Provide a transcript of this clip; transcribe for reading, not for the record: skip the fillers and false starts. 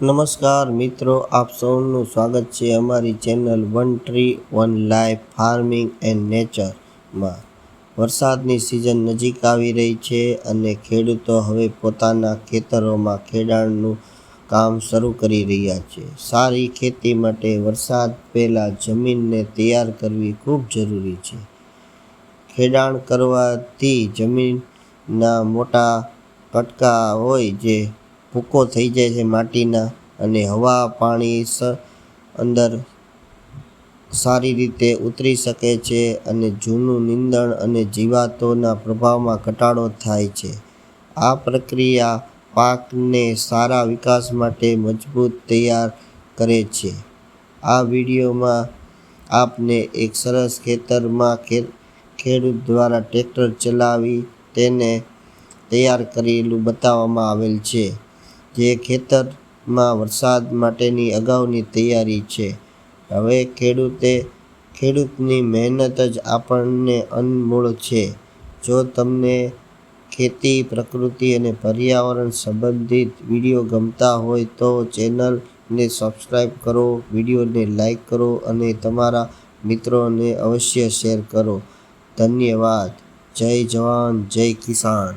નમસ્કાર મિત્રો, આપ સૌનું સ્વાગત છે અમારી channel one tree one life farming and નેચરમાં। વરસાદની સિઝન નજીક આવી રહી છે અને ખેડૂતો હવે પોતાના ખેતરોમાં ખેડાણનું કામ શરૂ કરી રહ્યા છે। સારી ખેતી માટે વરસાદ પહેલાં જમીનને તૈયાર કરવી ખૂબ જરૂરી છે। ખેડાણ કરવાથી જમીનના મોટા કટકા હોય જે ભૂકો થઈ જાય છે માટીના, અને હવા પાણી અંદર સારી રીતે ઉતરી શકે છે અને જૂનું નીંદણ અને જીવાતોના પ્રભાવમાં ઘટાડો થાય છે। આ પ્રક્રિયા પાકને સારા વિકાસ માટે મજબૂત તૈયાર કરે છે। આ વિડીયોમાં આપને એક સરસ ખેતરમાં ખેડૂત દ્વારા ટ્રેક્ટર ચલાવી તેને તૈયાર કરેલું બતાવવામાં આવેલ છે, જે ખેતરમાં વરસાદ માટેની અગાઉની તૈયારી છે। હવે ખેડૂતની મહેનત જ આપણને અનમોલ છે। જો તમને ખેતી, પ્રકૃતિ અને પર્યાવરણ સંબંધિત વિડીયો ગમતા હોય તો ચેનલને સબસ્ક્રાઈબ કરો, વિડીયોને લાઈક કરો અને તમારા મિત્રોને અવશ્ય શેર કરો। ધન્યવાદ। જય જવાન, જય કિસાન।